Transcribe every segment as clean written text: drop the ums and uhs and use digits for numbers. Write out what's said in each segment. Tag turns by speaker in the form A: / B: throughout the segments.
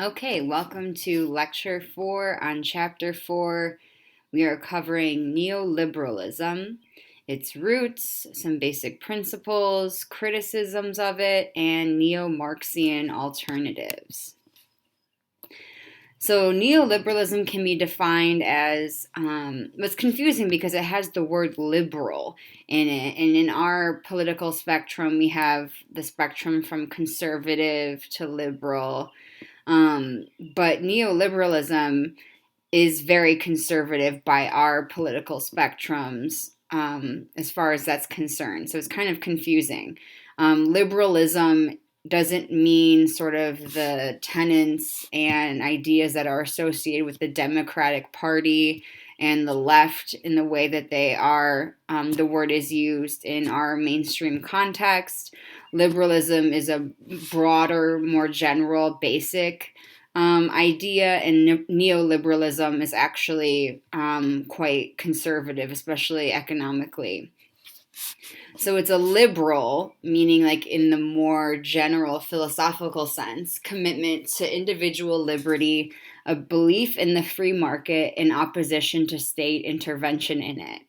A: Okay, welcome to Lecture 4 on Chapter 4. We are covering neoliberalism, its roots, some basic principles, criticisms of it, and neo-Marxian alternatives. So neoliberalism can be defined as, it's confusing because it has the word liberal in it. And in our political spectrum, we have the spectrum from conservative to liberal. But neoliberalism is very conservative by our political spectrums as far as that's concerned. So it's kind of confusing. Liberalism doesn't mean sort of the tenets and ideas that are associated with the Democratic Party and the left in the way that they are, the word is used in our mainstream context. Liberalism is a broader, more general, basic idea, and neoliberalism is actually quite conservative, especially economically. So it's a liberal, meaning like in the more general philosophical sense, commitment to individual liberty, a belief in the free market in opposition to state intervention in it.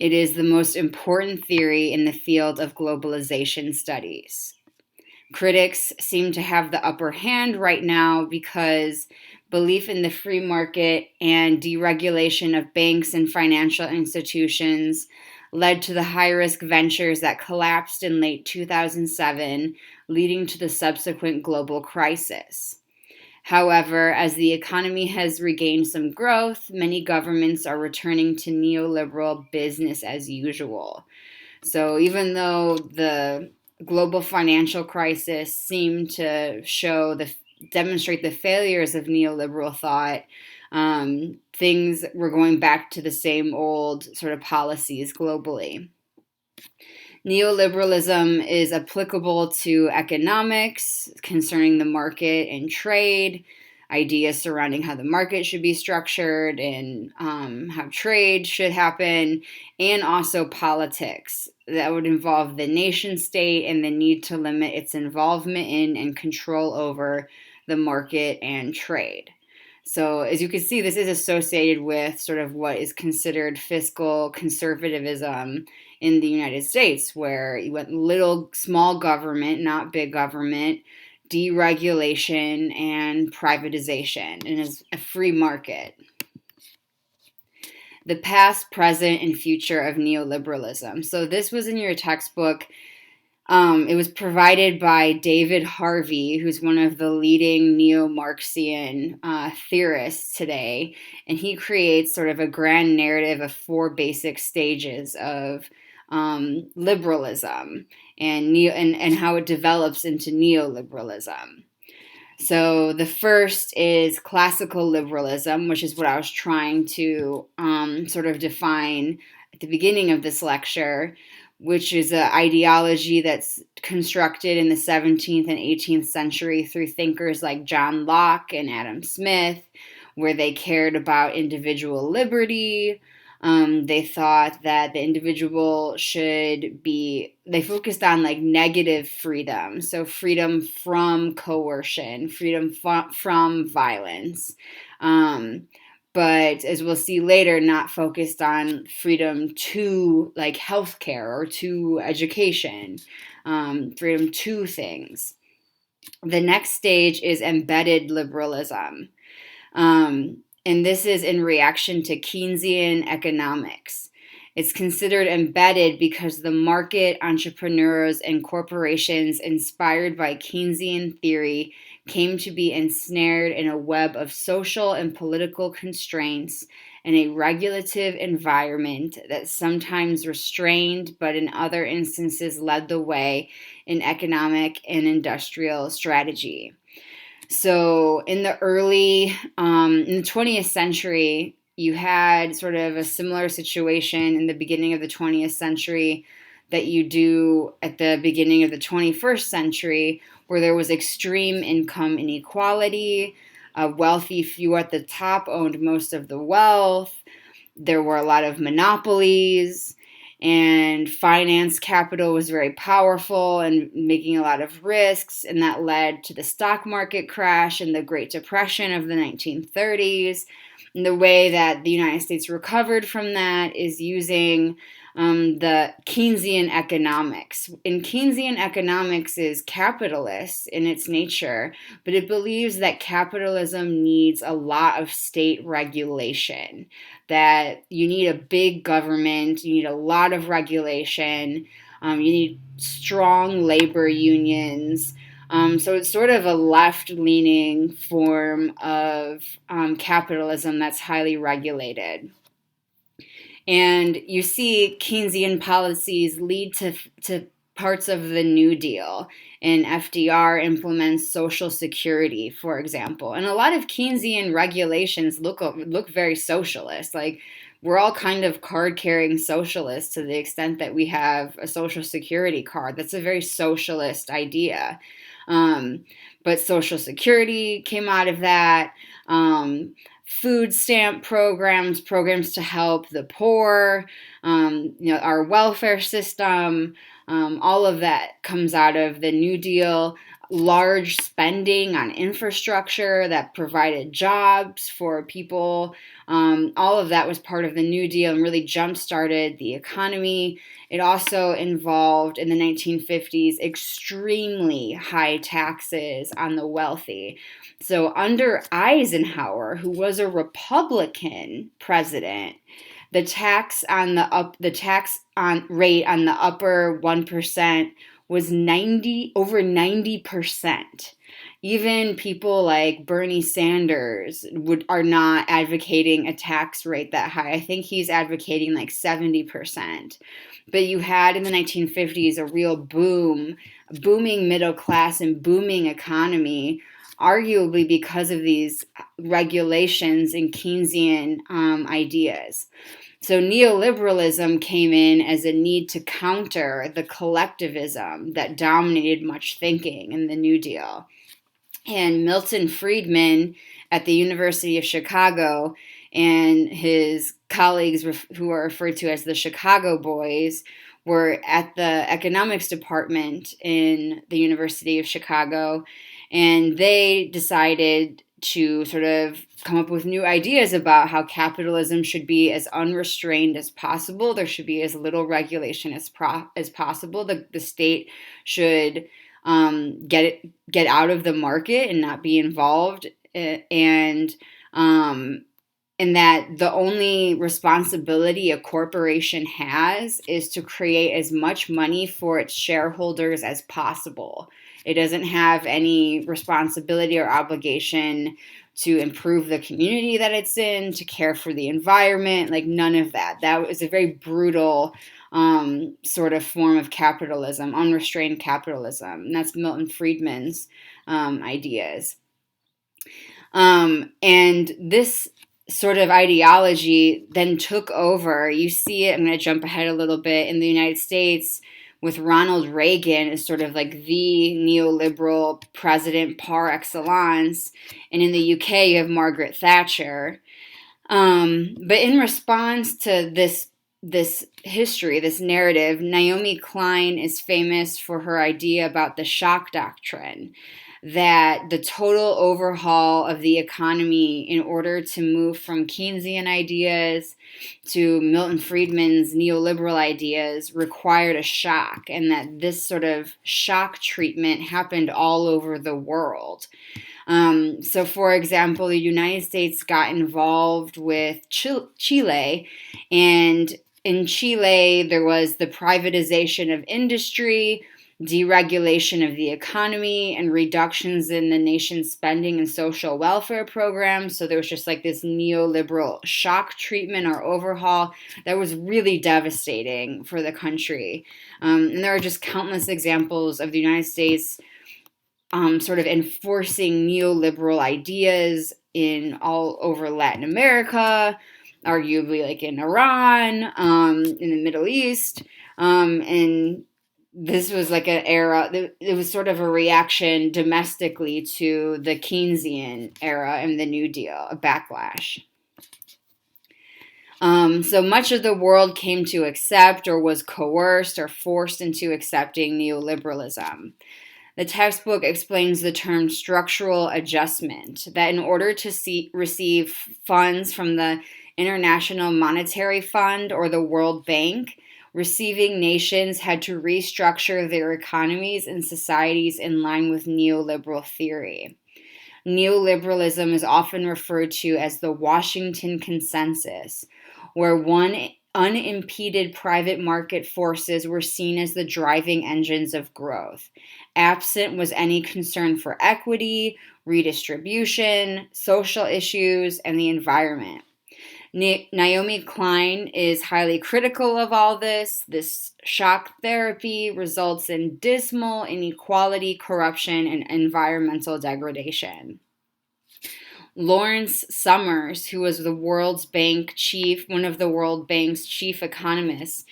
A: It is the most important theory in the field of globalization studies. Critics seem to have the upper hand right now because belief in the free market and deregulation of banks and financial institutions led to the high-risk ventures that collapsed in late 2007, leading to the subsequent global crisis. However, as the economy has regained some growth, many governments are returning to neoliberal business as usual. So even though the global financial crisis seemed to demonstrate the failures of neoliberal thought, things were going back to the same old sort of policies globally. Neoliberalism is applicable to economics concerning the market and trade, ideas surrounding how the market should be structured and how trade should happen, and also politics that would involve the nation state and the need to limit its involvement in and control over the market and trade. So as you can see, this is associated with sort of what is considered fiscal conservatism in the United States, where you went small government, not big government, deregulation and privatization, and is a free market. The past, present, and future of neoliberalism. So this was in your textbook. It was provided by David Harvey, who's one of the leading neo-Marxian theorists today, and he creates sort of a grand narrative of 4 basic stages of liberalism and how it develops into neoliberalism. So the first is classical liberalism, which is what I was trying to sort of define at the beginning of this lecture, which is an ideology that's constructed in the 17th and 18th century through thinkers like John Locke and Adam Smith, where they cared about individual liberty. They thought that the individual they focused on like negative freedom. So freedom from coercion, freedom from violence. But as we'll see later, not focused on freedom to like healthcare or to education, freedom to things. The next stage is embedded liberalism. And this is in reaction to Keynesian economics. It's considered embedded because the market, entrepreneurs, and corporations inspired by Keynesian theory came to be ensnared in a web of social and political constraints and a regulative environment that sometimes restrained, but in other instances led the way in economic and industrial strategy. So in the 20th century, you had sort of a similar situation in the beginning of the 20th century that you do at the beginning of the 21st century, where there was extreme income inequality. Wealthy few at the top owned most of the wealth. There were a lot of monopolies. and finance capital was very powerful and making a lot of risks, and that led to the stock market crash and the Great Depression of the 1930s. And the way that the United States recovered from that is using the Keynesian economics. And Keynesian economics is capitalist in its nature, but it believes that capitalism needs a lot of state regulation, that you need a big government, you need a lot of regulation, you need strong labor unions. So it's sort of a left-leaning form of capitalism that's highly regulated. And you see Keynesian policies lead to parts of the New Deal. And FDR implements Social Security, for example. And a lot of Keynesian regulations look very socialist. Like, we're all kind of card-carrying socialists to the extent that we have a Social Security card. That's a very socialist idea. But Social Security came out of that. Food stamp programs to help the poor, our welfare system, all of that comes out of the New Deal. Large spending on infrastructure that provided jobs for people. All of that was part of the New Deal and really jump-started the economy. It also involved, in the 1950s, extremely high taxes on the wealthy. So under Eisenhower, who was a Republican president, the tax rate on the upper 1% was over 90%. Even people like Bernie Sanders are not advocating a tax rate that high. I think he's advocating like 70%. But you had in the 1950s a real booming middle class and booming economy, arguably because of these regulations and Keynesian ideas. So neoliberalism came in as a need to counter the collectivism that dominated much thinking in the New Deal. And Milton Friedman at the University of Chicago and his colleagues, who are referred to as the Chicago Boys, were at the economics department in the University of Chicago, and they decided to sort of come up with new ideas about how capitalism should be as unrestrained as possible. There should be as little regulation as possible. The state should get out of the market and not be involved, and that the only responsibility a corporation has is to create as much money for its shareholders as possible. It doesn't have any responsibility or obligation to improve the community that it's in, to care for the environment, like none of that. That was a very brutal sort of form of capitalism, unrestrained capitalism. And that's Milton Friedman's ideas. And this sort of ideology then took over. You see it, I'm going to jump ahead a little bit, in the United States with Ronald Reagan as sort of like the neoliberal president par excellence. And in the UK, you have Margaret Thatcher. But in response to this history, this narrative, Naomi Klein is famous for her idea about the shock doctrine, that the total overhaul of the economy in order to move from Keynesian ideas to Milton Friedman's neoliberal ideas required a shock, and that this sort of shock treatment happened all over the world. So, for example, the United States got involved with Chile, and in Chile, there was the privatization of industry, deregulation of the economy, and reductions in the nation's spending and social welfare programs. So there was just like this neoliberal shock treatment or overhaul that was really devastating for the country. And there are just countless examples of the United States sort of enforcing neoliberal ideas in all over Latin America, arguably like in Iran, in the Middle East, and this was like an era, it was sort of a reaction domestically to the Keynesian era and the New Deal, a backlash. So much of the world came to accept or was coerced or forced into accepting neoliberalism. The textbook explains the term structural adjustment, that in order to receive funds from the International Monetary Fund or the World Bank, receiving nations had to restructure their economies and societies in line with neoliberal theory. Neoliberalism is often referred to as the Washington Consensus, where unimpeded private market forces were seen as the driving engines of growth. Absent was any concern for equity, redistribution, social issues, and the environment. Naomi Klein is highly critical of all this. This shock therapy results in dismal inequality, corruption, and environmental degradation. Lawrence Summers, who was one of the World Bank's chief economists,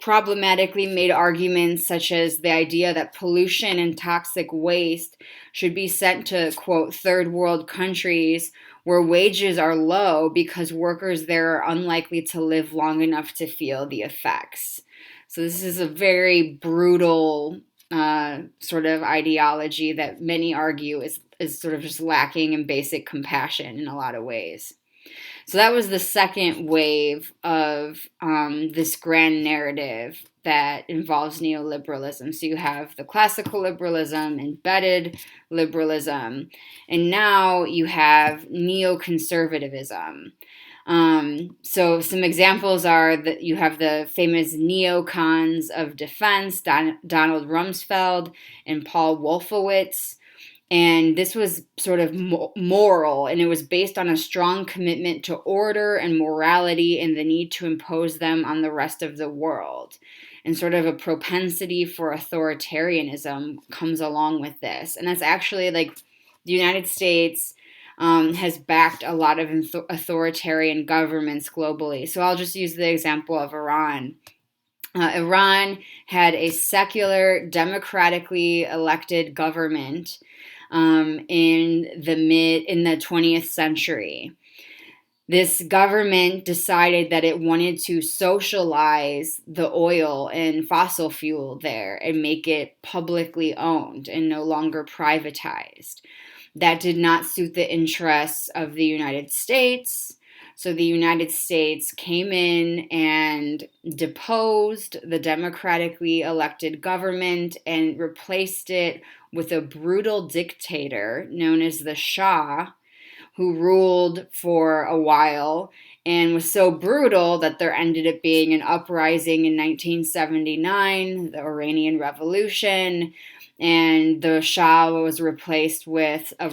A: problematically made arguments such as the idea that pollution and toxic waste should be sent to, quote, third world countries where wages are low because workers there are unlikely to live long enough to feel the effects. So this is a very brutal sort of ideology that many argue is sort of just lacking in basic compassion in a lot of ways. So that was the second wave of this grand narrative that involves neoliberalism. So you have the classical liberalism, embedded liberalism, and now you have neoconservatism. So some examples are that you have the famous neocons of defense, Donald Rumsfeld and Paul Wolfowitz. And this was sort of moral, and it was based on a strong commitment to order and morality and the need to impose them on the rest of the world. And sort of a propensity for authoritarianism comes along with this. And that's actually like the United States has backed a lot of authoritarian governments globally. So I'll just use the example of Iran. Iran had a secular, democratically elected government in the 20th century. This government decided that it wanted to socialize the oil and fossil fuel there and make it publicly owned and no longer privatized. That did not suit the interests of the United States. So the United States came in and deposed the democratically elected government and replaced it with a brutal dictator known as the Shah, who ruled for a while and was so brutal that there ended up being an uprising in 1979, the Iranian Revolution, and the Shah was replaced with a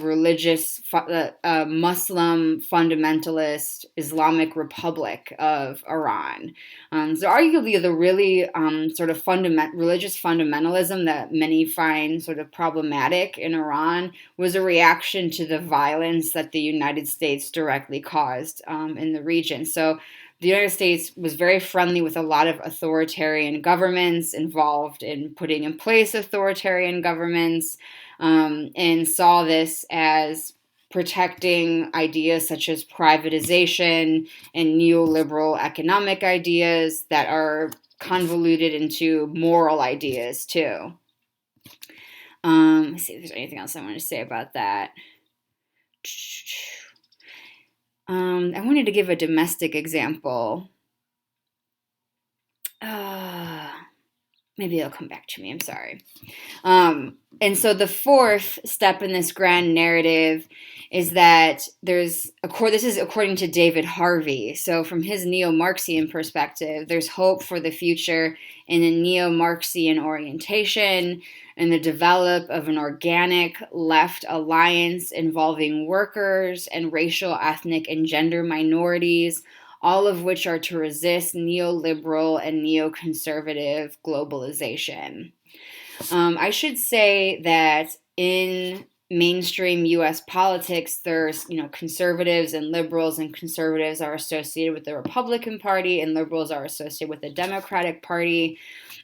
A: Muslim fundamentalist Islamic Republic of Iran. So arguably the really sort of religious fundamentalism that many find sort of problematic in Iran was a reaction to the violence that the United States directly caused in the region. So the United States was very friendly with a lot of authoritarian governments, involved in putting in place authoritarian governments, and saw this as protecting ideas such as privatization and neoliberal economic ideas that are convoluted into moral ideas too. Let's see if there's anything else I want to say about that. I wanted to give a domestic example. Maybe it'll come back to me. I'm sorry. And so the fourth step in this grand narrative is that this is according to David Harvey. So from his neo-Marxian perspective, there's hope for the future in a neo-Marxian orientation and the development of an organic left alliance involving workers and racial, ethnic, and gender minorities, all of which are to resist neoliberal and neoconservative globalization. I should say that in mainstream U.S. politics, there's conservatives and liberals, and conservatives are associated with the Republican Party, and liberals are associated with the Democratic Party.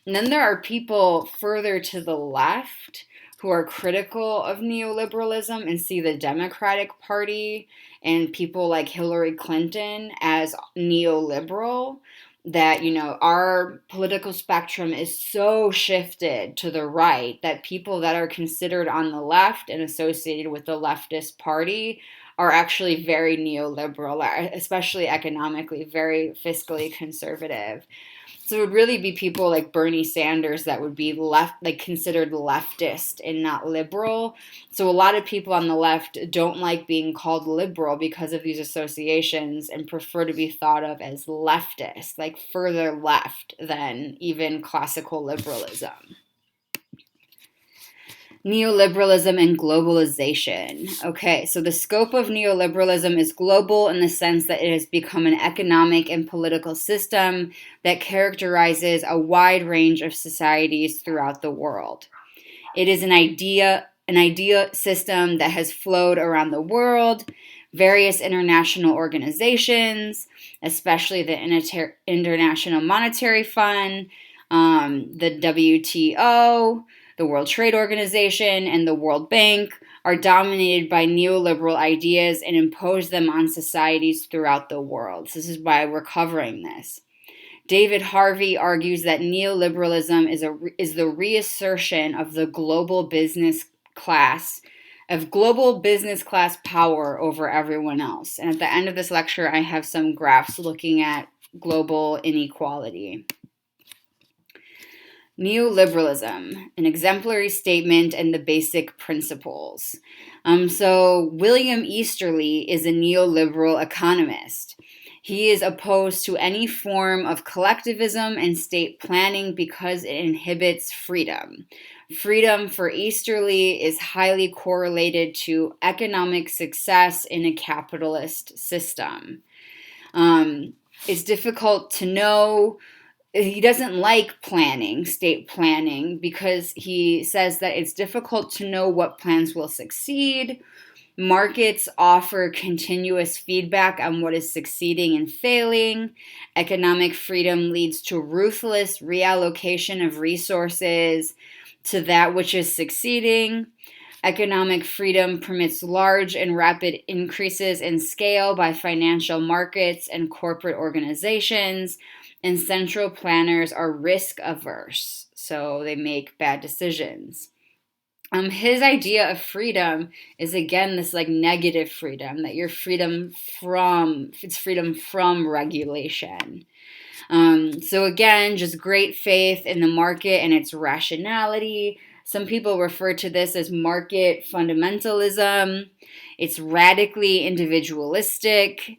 A: And then there are people further to the left who are critical of neoliberalism and see the Democratic Party and people like Hillary Clinton as neoliberal, that, our political spectrum is so shifted to the right that people that are considered on the left and associated with the leftist party are actually very neoliberal, especially economically, very fiscally conservative. So it would really be people like Bernie Sanders that would be considered leftist and not liberal. So a lot of people on the left don't like being called liberal because of these associations and prefer to be thought of as leftist, like further left than even classical liberalism. Neoliberalism and globalization. Okay, so the scope of neoliberalism is global in the sense that it has become an economic and political system that characterizes a wide range of societies throughout the world. It is an idea system that has flowed around the world. Various international organizations, especially the International Monetary Fund, the WTO, the World Trade Organization, and the World Bank, are dominated by neoliberal ideas and impose them on societies throughout the world. So this is why we're covering this. David Harvey argues that neoliberalism is the reassertion of the global business class power over everyone else. And at the end of this lecture, I have some graphs looking at global inequality. Neoliberalism, an exemplary statement and the basic principles. So William Easterly is a neoliberal economist. He is opposed to any form of collectivism and state planning because it inhibits freedom. Freedom for Easterly is highly correlated to economic success in a capitalist system. It's difficult to know. He doesn't like state planning, because he says that it's difficult to know what plans will succeed. Markets offer continuous feedback on what is succeeding and failing. Economic freedom leads to ruthless reallocation of resources to that which is succeeding. Economic freedom permits large and rapid increases in scale by financial markets and corporate organizations. And central planners are risk averse, so they make bad decisions. His idea of freedom is, again, this negative freedom, that you're freedom from regulation. So again, just great faith in the market and its rationality. Some people refer to this as market fundamentalism. It's radically individualistic.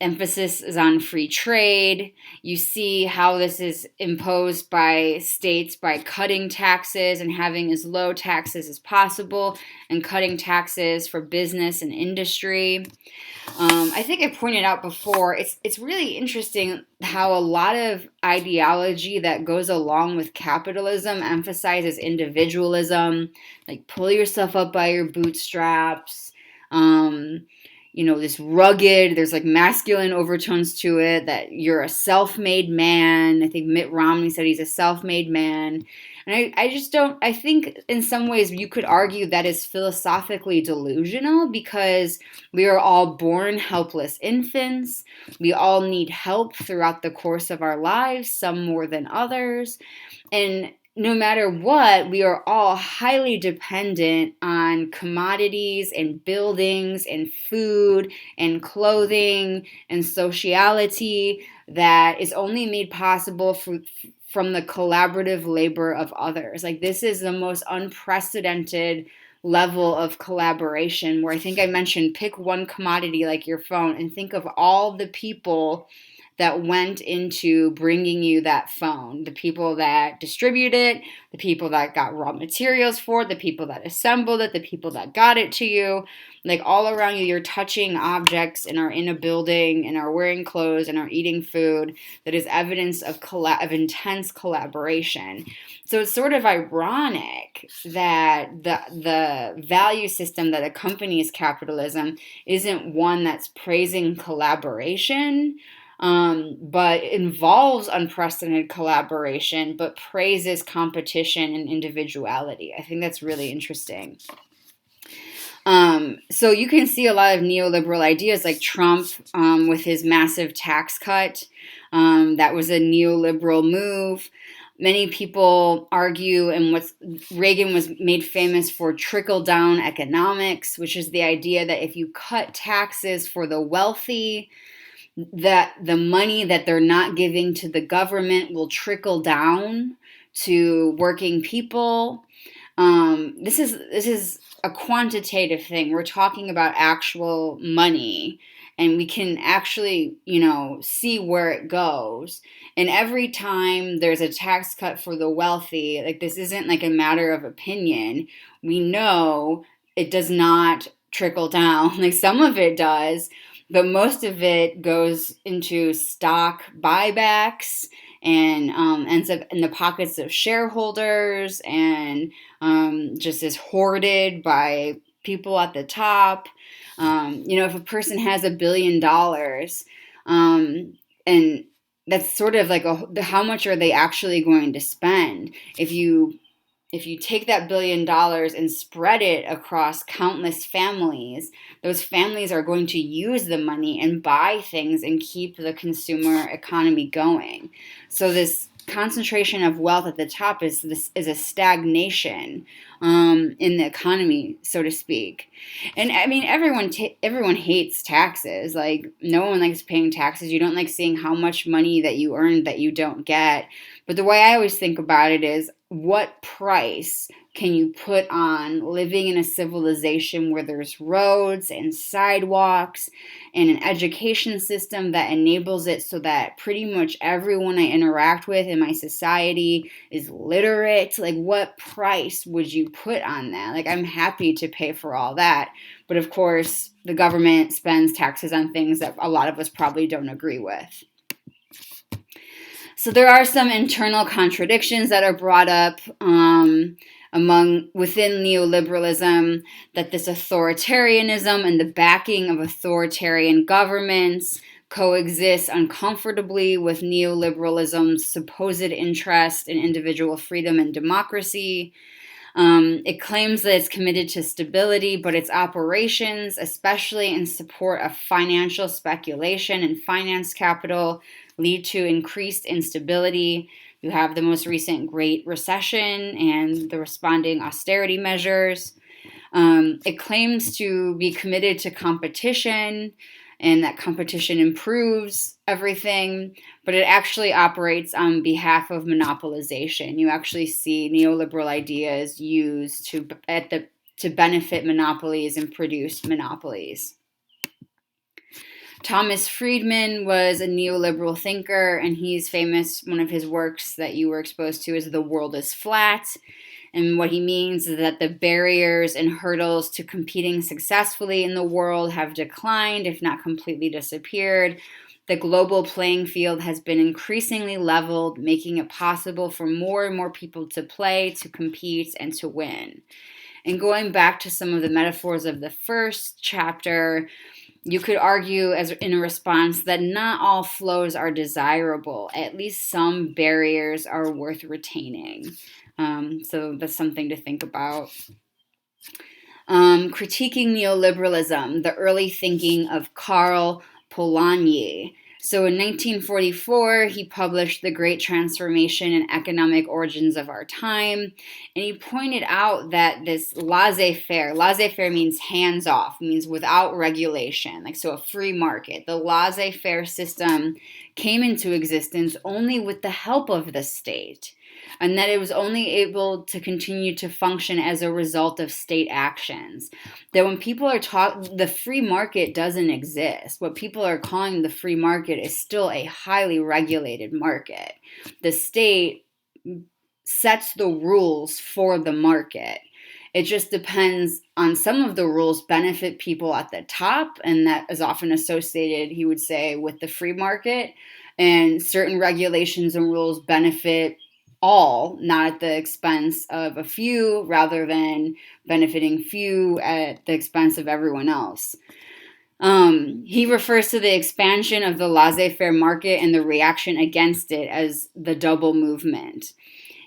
A: Emphasis is on free trade. You see how this is imposed by states by cutting taxes and having as low taxes as possible, and cutting taxes for business and industry. I think I pointed out before, it's really interesting how a lot of ideology that goes along with capitalism emphasizes individualism, like pull yourself up by your bootstraps. This rugged, there's masculine overtones to it, that you're a self-made man. I think Mitt Romney said he's a self-made man. And I think in some ways you could argue that is philosophically delusional, because we are all born helpless infants. We all need help throughout the course of our lives, some more than others. And no matter what, we are all highly dependent on commodities and buildings and food and clothing and sociality that is only made possible from the collaborative labor of others. This is the most unprecedented level of collaboration, where I think I mentioned pick one commodity like your phone and think of all the people that went into bringing you that phone. The people that distribute it, the people that got raw materials for it, the people that assembled it, the people that got it to you. All around you, you're touching objects and are in a building and are wearing clothes and are eating food that is evidence of intense collaboration. So it's sort of ironic that the value system that accompanies capitalism isn't one that's praising collaboration, but involves unprecedented collaboration, but praises competition and individuality. I think that's really interesting. So you can see a lot of neoliberal ideas like Trump with his massive tax cut. That was a neoliberal move. Many people argue, and what Reagan was made famous for, trickle down economics, which is the idea that if you cut taxes for the wealthy, that the money that they're not giving to the government will trickle down to working people. This is a quantitative thing. We're talking about actual money, and we can actually, see where it goes. And every time there's a tax cut for the wealthy, like, this isn't like a matter of opinion. We know it does not trickle down. Like, some of it does, but most of it goes into stock buybacks and ends up in the pockets of shareholders, and just is hoarded by people at the top. If a person has $1 billion, and that's sort of like how much are they actually going to spend? If you take that $1 billion and spread it across countless families, those families are going to use the money and buy things and keep the consumer economy going. So this concentration of wealth at the top is a stagnation in the economy, so to speak. And I mean, everyone hates taxes. Like, no one likes paying taxes. You don't like seeing how much money that you earn that you don't get. But the way I always think about it is, what price can you put on living in a civilization where there's roads and sidewalks and an education system that enables it so that pretty much everyone I interact with in my society is literate? Like, what price would you put on that? Like, I'm happy to pay for all that. But of course, the government spends taxes on things that a lot of us probably don't agree with. So there are some internal contradictions that are brought up within neoliberalism, that this authoritarianism and the backing of authoritarian governments coexists uncomfortably with neoliberalism's supposed interest in individual freedom and democracy. It claims that it's committed to stability, but its operations, especially in support of financial speculation and finance capital, lead to increased instability. You have the most recent Great Recession and the responding austerity measures. It claims to be committed to competition, and that competition improves everything, but it actually operates on behalf of monopolization. You actually see neoliberal ideas used to benefit monopolies and produce monopolies. Thomas Friedman was a neoliberal thinker, and he's famous. One of his works that you were exposed to is The World is Flat. And what he means is that the barriers and hurdles to competing successfully in the world have declined, if not completely disappeared. The global playing field has been increasingly leveled, making it possible for more and more people to play, to compete, and to win. And going back to some of the metaphors of the first chapter, you could argue, as in a response, that not all flows are desirable. At least some barriers are worth retaining. So that's something to think about. Critiquing neoliberalism, the early thinking of Karl Polanyi. So in 1944, he published The Great Transformation and Economic Origins of Our Time, and he pointed out that this laissez-faire means hands-off, means without regulation, like, so a free market. The laissez-faire system came into existence only with the help of the state, and that it was only able to continue to function as a result of state actions. That when people are the free market doesn't exist. What people are calling the free market is still a highly regulated market. The state sets the rules for the market. It just depends on some of the rules benefit people at the top, and that is often associated, he would say, with the free market. And certain regulations and rules benefit all, not at the expense of a few, rather than benefiting few at the expense of everyone else. He refers to the expansion of the laissez-faire market and the reaction against it as the double movement.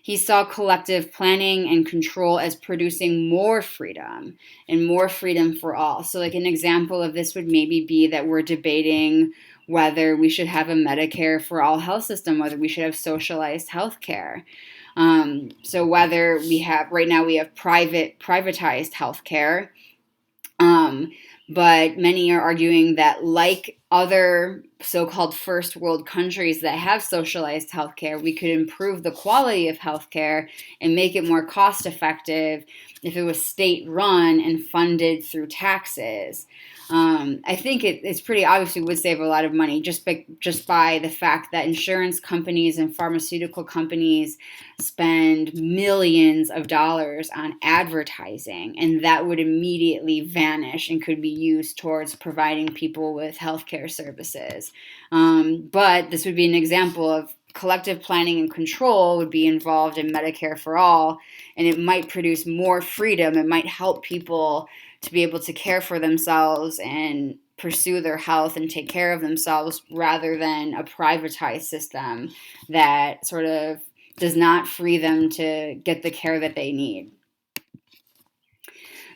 A: He saw collective planning and control as producing more freedom and more freedom for all. So, like, an example of this would maybe be that we're debating whether we should have a Medicare for all health system, whether we should have socialized health care. So whether we have, right now we have privatized health care, but many are arguing that, like other so-called first world countries that have socialized healthcare, we could improve the quality of healthcare and make it more cost effective if it was state run and funded through taxes. I think it's pretty obvious we would save a lot of money just by the fact that insurance companies and pharmaceutical companies spend millions of dollars on advertising, and that would immediately vanish and could be used towards providing people with healthcare services. But this would be an example of collective planning and control would be involved in Medicare for all, and it might produce more freedom. It might help people to be able to care for themselves and pursue their health and take care of themselves rather than a privatized system that sort of does not free them to get the care that they need.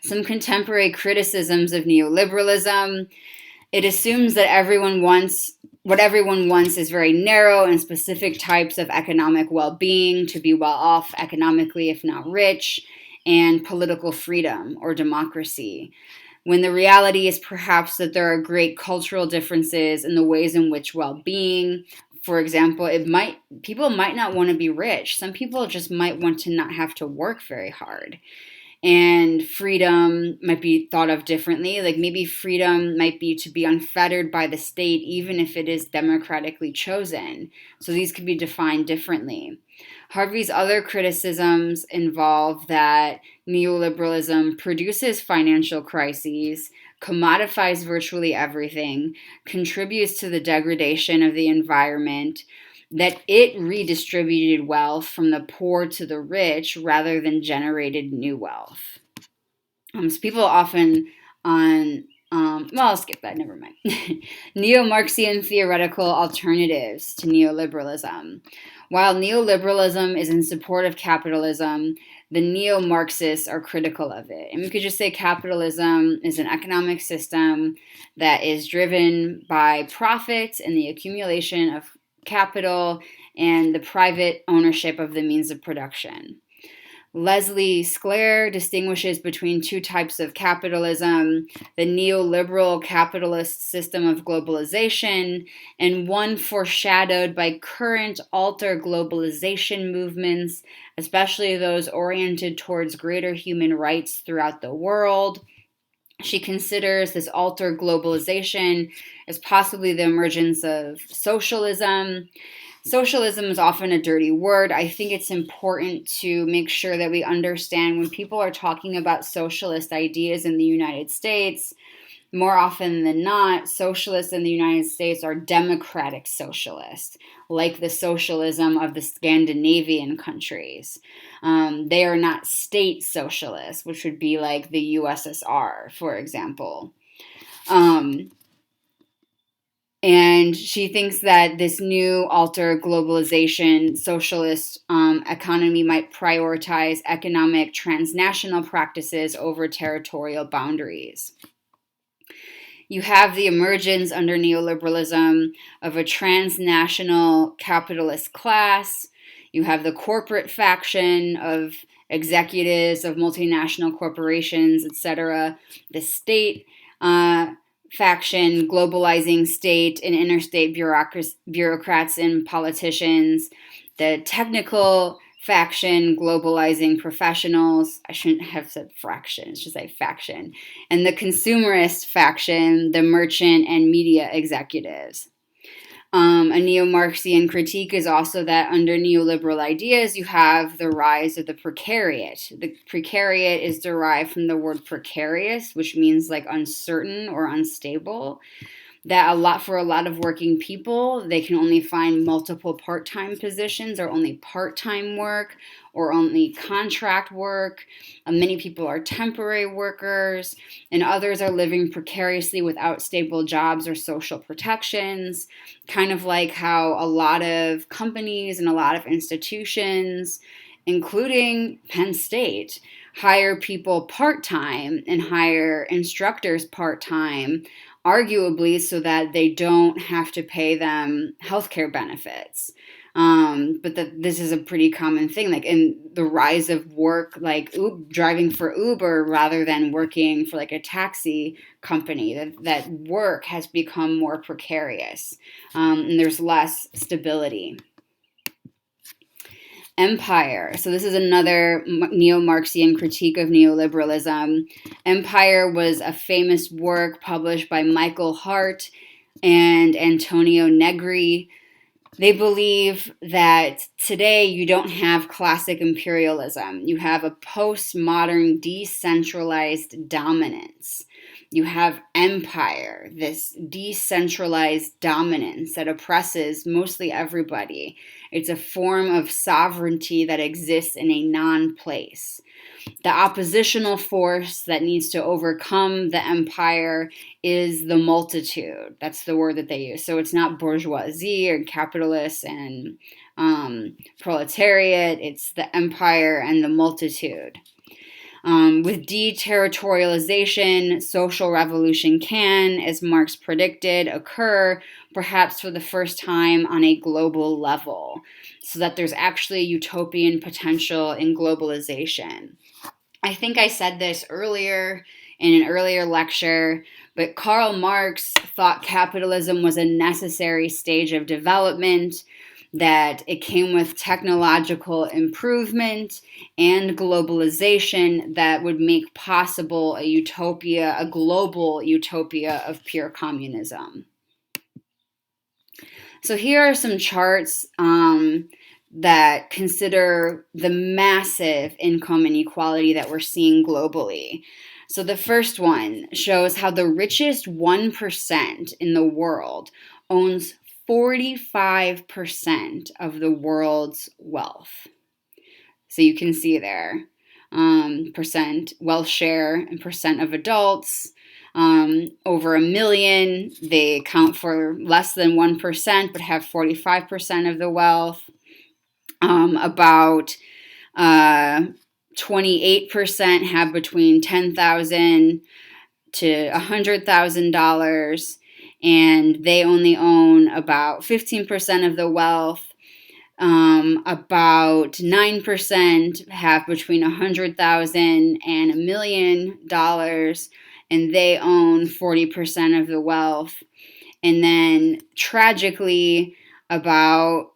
A: Some contemporary criticisms of neoliberalism. It assumes that what everyone wants is very narrow and specific types of economic well-being, to be well off economically if not rich, and political freedom or democracy, when the reality is perhaps that there are great cultural differences in the ways in which well-being, for example, people might not want to be rich. Some people just might want to not have to work very hard. And freedom might be thought of differently. Like maybe freedom might be to be unfettered by the state, even if it is democratically chosen. So these could be defined differently. Harvey's other criticisms involve that neoliberalism produces financial crises, commodifies virtually everything, contributes to the degradation of the environment, that it redistributed wealth from the poor to the rich rather than generated new wealth. So people often I'll skip that, never mind. Neo-Marxian theoretical alternatives to neoliberalism. While neoliberalism is in support of capitalism, the neo-Marxists are critical of it. And we could just say capitalism is an economic system that is driven by profits and the accumulation of capital and the private ownership of the means of production. Leslie Sclair distinguishes between two types of capitalism, the neoliberal capitalist system of globalization and one foreshadowed by current alter globalization movements, especially those oriented towards greater human rights throughout the world. She considers this alter globalization as possibly the emergence of socialism. Socialism is often a dirty word. I think it's important to make sure that we understand when people are talking about socialist ideas in the United States, more often than not, socialists in the United States are democratic socialists, like the socialism of the Scandinavian countries. They are not state socialists, which would be like the USSR, for example. And she thinks that this new alter globalization socialist economy might prioritize economic transnational practices over territorial boundaries. You have the emergence under neoliberalism of a transnational capitalist class. You have the corporate faction of executives of multinational corporations, etc. The state faction, globalizing state and interstate bureaucrats and politicians, the technical faction, globalizing professionals. I shouldn't have said fraction, it's just like faction. And the consumerist faction, the merchant and media executives. A neo-Marxian critique is also that under neoliberal ideas, you have the rise of the precariat. The precariat is derived from the word precarious, which means like uncertain or unstable. that for a lot of working people, they can only find multiple part-time positions or only part-time work or only contract work. Many people are temporary workers, and others are living precariously without stable jobs or social protections, kind of like how a lot of companies and a lot of institutions, including Penn State, hire people part-time and hire instructors part-time, arguably so that they don't have to pay them healthcare benefits. But this is a pretty common thing, like in the rise of work, like driving for Uber rather than working for like a taxi company, that work has become more precarious, and there's less stability. Empire. So this is another neo-Marxian critique of neoliberalism. Empire was a famous work published by Michael Hart and Antonio Negri. They believe that today you don't have classic imperialism. You have a postmodern decentralized dominance. You have empire, this decentralized dominance that oppresses mostly everybody. It's a form of sovereignty that exists in a non-place. The oppositional force that needs to overcome the empire is the multitude. That's the word that they use. So it's not bourgeoisie or capitalists and proletariat. It's the empire and the multitude. With deterritorialization, social revolution can, as Marx predicted, occur perhaps for the first time on a global level, so that there's actually utopian potential in globalization. I think I said this earlier in an earlier lecture, but Karl Marx thought capitalism was a necessary stage of development, that it came with technological improvement and globalization that would make possible a utopia, a global utopia of pure communism. So here are some charts that consider the massive income inequality that we're seeing globally. So the first one shows how the richest 1% in the world owns 45% of the world's wealth. So you can see there, percent wealth share and percent of adults. Over 1 million, they account for less than 1%, but have 45% of the wealth. About 28% have between $10,000 to $100,000, and they only own about 15% of the wealth. About 9% have between $100,000 and $1 million, and they own 40% of the wealth. And then tragically, about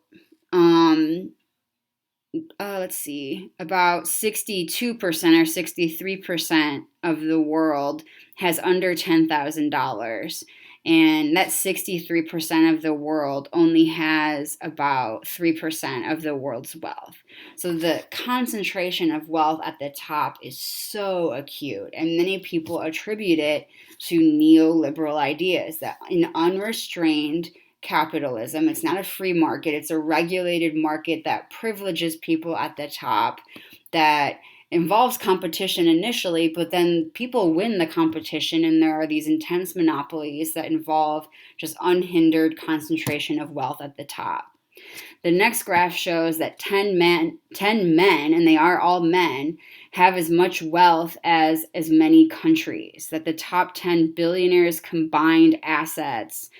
A: about 62% or 63% of the world has under $10,000. And that 63% of the world only has about 3% of the world's wealth. So the concentration of wealth at the top is so acute, and many people attribute it to neoliberal ideas that in unrestrained capitalism, it's not a free market, it's a regulated market that privileges people at the top, that involves competition initially, but then people win the competition, and there are these intense monopolies that involve just unhindered concentration of wealth at the top. The next graph shows that 10 men, and they are all men, have as much wealth as many countries, that the top 10 billionaires' combined assets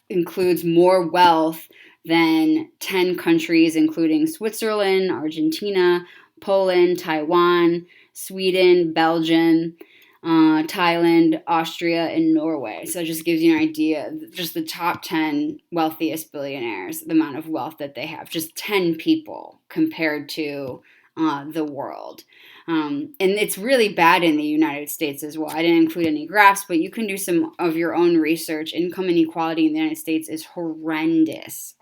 A: includes more wealth than 10 countries, including Switzerland, Argentina, Poland, Taiwan, Sweden, Belgium, Thailand, Austria, and Norway. So it just gives you an idea, just the top 10 wealthiest billionaires, the amount of wealth that they have, just 10 people compared to the world. And it's really bad in the United States as well. I didn't include any graphs, but you can do some of your own research. Income inequality in the United States is horrendous.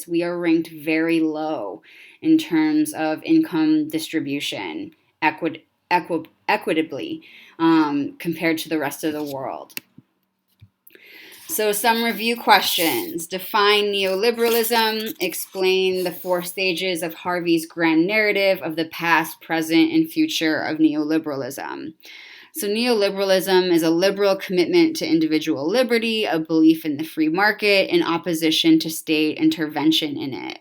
A: We are ranked very low in terms of income distribution, equitably compared to the rest of the world. So some review questions. Define neoliberalism. Explain the 4 stages of Harvey's grand narrative of the past, present, and future of neoliberalism. So neoliberalism is a liberal commitment to individual liberty, a belief in the free market, in opposition to state intervention in it.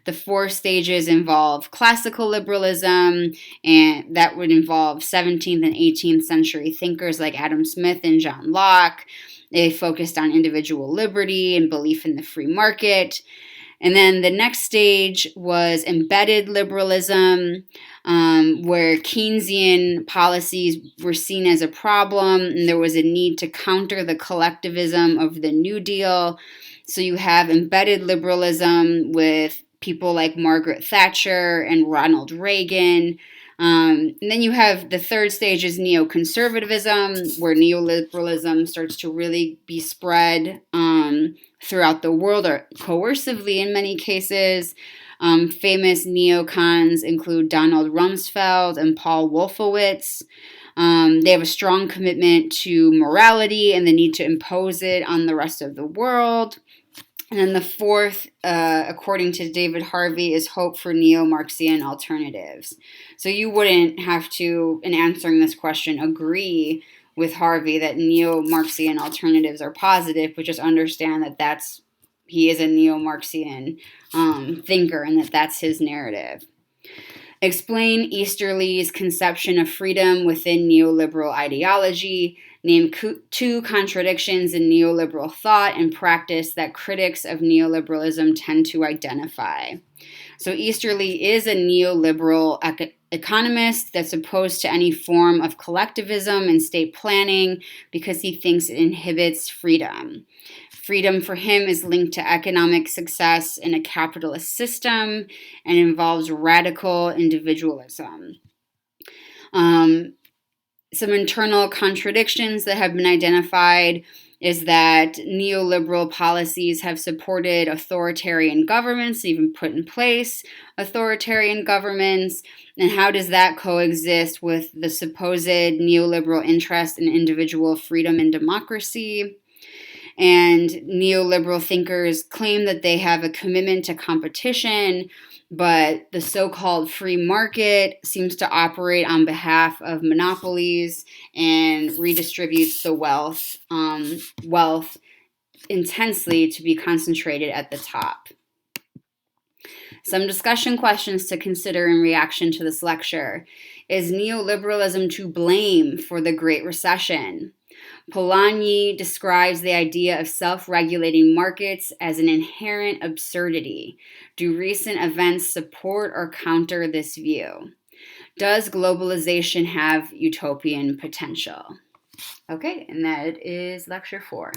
A: The 4 stages involve classical liberalism, and that would involve 17th and 18th century thinkers like Adam Smith and John Locke. They focused on individual liberty and belief in the free market. And then the next stage was embedded liberalism, where Keynesian policies were seen as a problem, and there was a need to counter the collectivism of the New Deal. So you have embedded liberalism with people like Margaret Thatcher and Ronald Reagan. And then you have the 3rd stage is neoconservatism, where neoliberalism starts to really be spread throughout the world, or coercively in many cases. Famous neocons include Donald Rumsfeld and Paul Wolfowitz. They have a strong commitment to morality and the need to impose it on the rest of the world. And then the 4th, according to David Harvey, is hope for neo-Marxian alternatives. So you wouldn't have to, in answering this question, agree with Harvey that neo-Marxian alternatives are positive, but just understand that he is a neo-Marxian thinker and that's his narrative. Explain Easterly's conception of freedom within neoliberal ideology. Name 2 contradictions in neoliberal thought and practice that critics of neoliberalism tend to identify. So Easterly is a neoliberal economist that's opposed to any form of collectivism and state planning because he thinks it inhibits freedom. Freedom for him is linked to economic success in a capitalist system and involves radical individualism. Some internal contradictions that have been identified is that neoliberal policies have supported authoritarian governments, even put in place authoritarian governments, and how does that coexist with the supposed neoliberal interest in individual freedom and democracy? And neoliberal thinkers claim that they have a commitment to competition, but the so-called free market seems to operate on behalf of monopolies and redistributes the wealth intensely to be concentrated at the top. Some discussion questions to consider in reaction to this lecture. Is neoliberalism to blame for the Great Recession? Polanyi describes the idea of self-regulating markets as an inherent absurdity. Do recent events support or counter this view? Does globalization have utopian potential? Okay, and that is lecture 4.